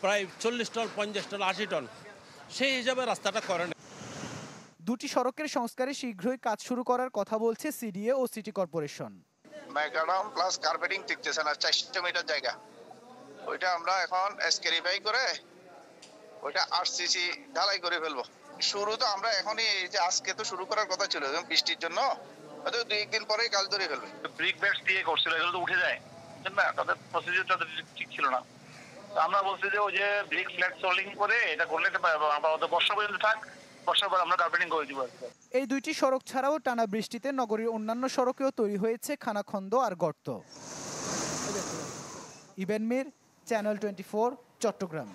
প্রায় 40 টন 50 টন 80 টন, সেই হিসাবে রাস্তাটা করে না। দুটি সড়কের সংস্কারে শীঘ্রই কাজ শুরু করার কথা বলছে সিডিএ ও সিটি কর্পোরেশন। ম্যাকডাম প্লাস কার্পেটিং টিকতেছে না 400 মিটার জায়গা, ওইটা আমরা এখন স্কেরিফাই করে ওইটা আরসিসি ঢালাই করে ফেলবো। শুরু তো আমরা এখনই এই যে আজকে তো শুরু করার কথা ছিল, বৃষ্টির জন্য হয়তো 2-1 দিন পরেই কাজ ধরে ফেলবে। ব্রিক ব্যাগস দিয়ে করছিল, এগুলো তো উঠে যায় না, তাদের প্রসিডিউরটা ঠিক ছিল না। তো আমরা বলছি যে ওই যে ব্রিক ফ্ল্যাট সোলিং করে এটা করলে আমরা বর্ষা পর্যন্ত থাক, বর্ষার পর আমরা কার্পেটিং করে দিব। এই দুইটি সড়ক ছাড়াও টানা বৃষ্টিতে নগরীর অন্যান্য সড়কেও তৈরি হয়েছে খানাখন্দ আর গর্ত। ইবেন মির, চ্যানেল 24, চট্টগ্রাম।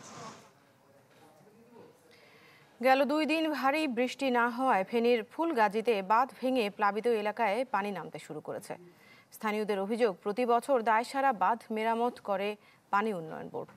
গেল 2 দিন ভারী বৃষ্টি না হওয়ায় ফেনীর ফুলগাজীতে বাঁধ ভেঙে প্লাবিত এলাকায় পানি নামতে শুরু করেছে। স্থানীয়দের অভিযোগ, প্রতি বছর দায়সারা বাঁধ মেরামত করে পানি উন্নয়ন বোর্ড,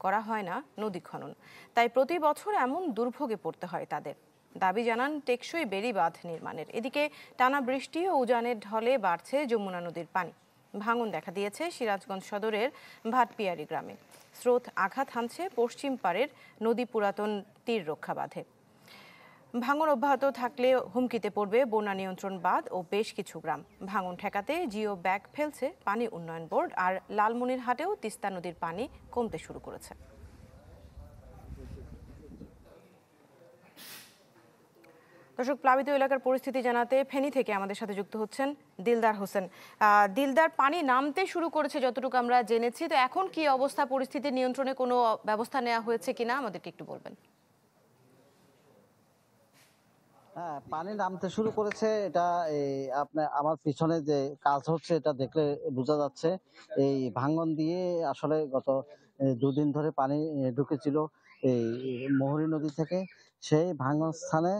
করা হয় না নদী খনন। তাই প্রতি বছর এমন দুর্ভোগে পড়তে হয় তাদের। দাবি জানান টেকসই বেড়ি বাঁধ নির্মাণের। এদিকে টানা বৃষ্টি ও উজানের ঢলে বাড়ছে যমুনা নদীর পানি। ভাঙন দেখা দিয়েছে সিরাজগঞ্জ সদরের ভাটপিয়ারি গ্রামে। স্রোত আঘাত হানছে পশ্চিম পাড়ের নদী পুরাতন তীর রক্ষা বাঁধে। ভাঙন অব্যাহত থাকলে হুমকিতে পড়বে বন্যা নিয়ন্ত্রণ বাঁধ ও বেশ কিছু গ্রাম। ভাঙন ঠেকাতে জিও ব্যাগ ফেলছে পানি উন্নয়ন বোর্ড, আর লালমনিরহাটেও তিস্তা নদীর পানি কমতে শুরু করেছে। দর্শক, প্লাবিত এলাকার পরিস্থিতি জানাতে ফেনী থেকে আমাদের সাথে যুক্ত হচ্ছেন দিলদার হোসেন। দিলদার, পানি নামতে শুরু করেছে যতটুকু আমরা জেনেছি, তো এখন কি অবস্থা, পরিস্থিতি নিয়ন্ত্রণে কোনো ব্যবস্থা নেওয়া হয়েছে কিনা আমাদেরকে একটু বলবেন। হ্যাঁ, পানি নামতে শুরু করেছে, এটা আপনার আমার পিছনে যে কাজ হচ্ছে এটা দেখলে বোঝা যাচ্ছে। এই ভাঙ্গন দিয়ে আসলে গত 2 দিন ধরে পানি ঢুকেছিল এই মহুরী নদী থেকে। সেই ভাঙ্গন স্থানে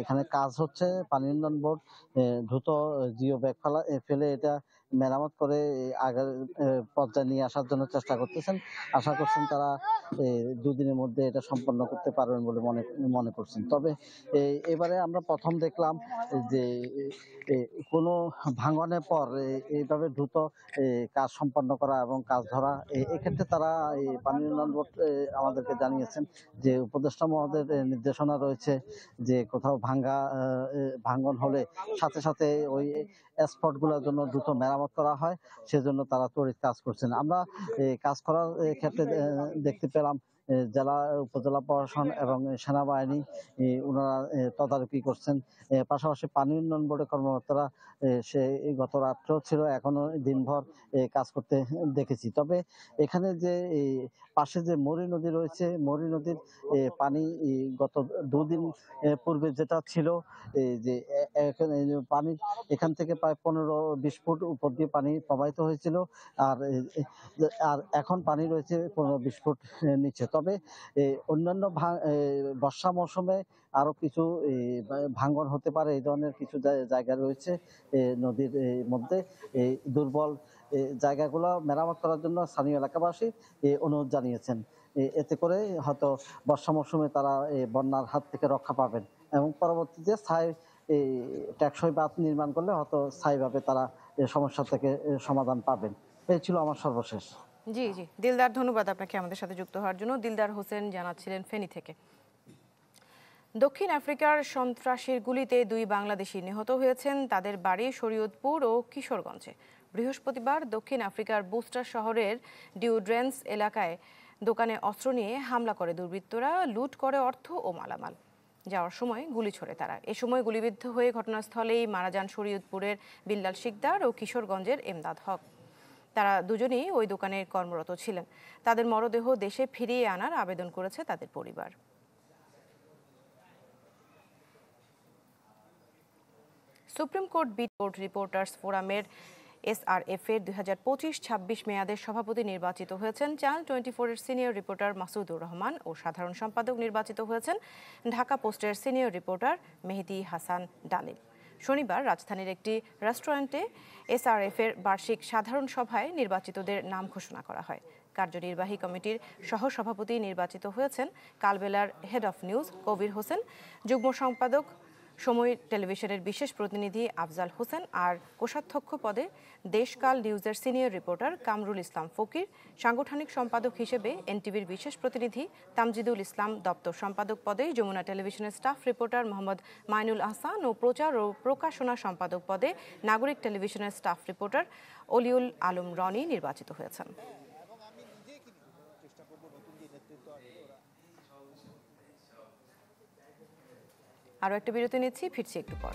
এখানে কাজ হচ্ছে। পানি উন্নয়ন বোর্ড দ্রুত জিও ব্যাগ ফেলে এটা মেরামত করে আগের পর্যায়ে নিয়ে আসার জন্য চেষ্টা করতেছেন। আশা করছেন তারা 2 দিনের মধ্যে এটা সম্পন্ন করতে পারবেন বলে মনে করছেন। তবে এবারে আমরা প্রথম দেখলাম যে কোনো ভাঙনের পর এইভাবে দ্রুত কাজ সম্পন্ন করা এবং কাজ ধরা। এক্ষেত্রে তারা পানি উন্নয়ন বোর্ড আমাদেরকে জানিয়েছেন যে উপদেষ্টা মহোদয়ের নির্দেশনা রয়েছে যে কোথাও ভাঙন হলে সাথে সাথে ওই স্পটগুলোর জন্য দ্রুত মেরামত করা হয়, সেজন্য তারা তড়িৎ কাজ করছেন। আমরা কাজ করার ক্ষেত্রে দেখতে পেলাম জেলা উপজেলা প্রশাসন এবং সেনাবাহিনী ওনারা তদারকি করছেন। পাশাপাশি পানি উন্নয়ন বোর্ডের কর্মকর্তারা সে গত রাত্রেও ছিল, এখনো দিনভর কাজ করতে দেখেছি। তবে এখানে যে পাশে যে মরি নদী রয়েছে, মরি নদীর পানি গত 2 দিন পূর্বে যেটা ছিল যে পানি এখান থেকে প্রায় 15-20 ফুট উপর দিয়ে পানি প্রবাহিত হয়েছিল, আর এখন পানি রয়েছে 15-20 ফুট নিচে। তবে অন্যান্য বর্ষা মৌসুমে আরো কিছু ভাঙন হতে পারে, এই ধরনের কিছু জায়গা রয়েছে নদীর মধ্যে। দুর্বল জায়গাগুলো মেরামত করার জন্য স্থানীয় এলাকাবাসী অনুরোধ জানিয়েছেন। এতে করে হয়তো বর্ষা মৌসুমে তারা বন্যার হাত থেকে রক্ষা পাবেন এবং পরবর্তীতে স্থায়ী টেকসই বাঁধ নির্মাণ করলে হয়তো স্থায়ীভাবে তারা সমস্যা থেকে সমাধান পাবেন। এই ছিল আমার সর্বশেষ। জি জি দিলদার, ধন্যবাদ আপনাকে আমাদের সাথে যুক্ত হওয়ার জন্য। দিলদার হোসেন জানাচ্ছিলেন ফেনী থেকে। দক্ষিণ আফ্রিকার সন্ত্রাসীর গুলিতে 2 বাংলাদেশি নিহত হয়েছেন। তাদের বাড়ি শরীয়তপুর ও কিশোরগঞ্জে। বৃহস্পতিবার দক্ষিণ আফ্রিকার বুস্টার শহরের ডিউড্রেন্স এলাকায় দোকানে অস্ত্র নিয়ে হামলা করে দুর্বৃত্তরা, লুট করে অর্থ ও মালামাল। যাওয়ার সময় গুলি ছোড়ে তারা। এ সময় গুলিবিদ্ধ হয়ে ঘটনাস্থলেই মারা যান শরীয়তপুরের বিল্লাল শিকদার ও কিশোরগঞ্জের এমদাদ হক। তারা দুজনেই ওই দোকানে কর্মরত ছিলেন। তাদের মরদেহ দেশে ফিরিয়ে আনার আবেদন করেছে তাদের পরিবার। সুপ্রিম কোর্ট রিপোর্টার্স ফোরামের SRF এর 2025-26 মেয়াদের সভাপতি নির্বাচিত হয়েছেন চ্যানেল 24 এর সিনিয়র রিপোর্টার মাসুদুর রহমান ও সাধারণ সম্পাদক নির্বাচিত হয়েছেন ঢাকা পোস্টের সিনিয়র রিপোর্টার মেহেদী হাসান ডালিম। শনিবার রাজধানীর একটি রেস্টুরেন্টে SRF এর বার্ষিক সাধারণ সভায় নির্বাচিতদের নাম ঘোষণা করা হয়। কার্যনির্বাহী কমিটির সহসভাপতি নির্বাচিত হয়েছেন কালবেলার head of news Kabir Hossain, যুগ্ম সম্পাদক সময় টেলিভিশনের বিশেষ প্রতিনিধি আফজাল হোসেন, আর কোষাধ্যক্ষ পদে দেশকাল নিউজের সিনিয়র রিপোর্টার কামরুল ইসলাম ফকির, সাংগঠনিক সম্পাদক হিসেবে এনটিভির বিশেষ প্রতিনিধি তামজিদুল ইসলাম, দপ্তর সম্পাদক পদে যমুনা টেলিভিশনের স্টাফ রিপোর্টার মোহাম্মদ মাইনুল আহসান ও প্রচার ও প্রকাশনা সম্পাদক পদে নাগরিক টেলিভিশনের স্টাফ রিপোর্টার অলিউল আলম রনি নির্বাচিত হয়েছেন। আরও একটা বিরতি নিচ্ছি, ফিরছি একটু পর।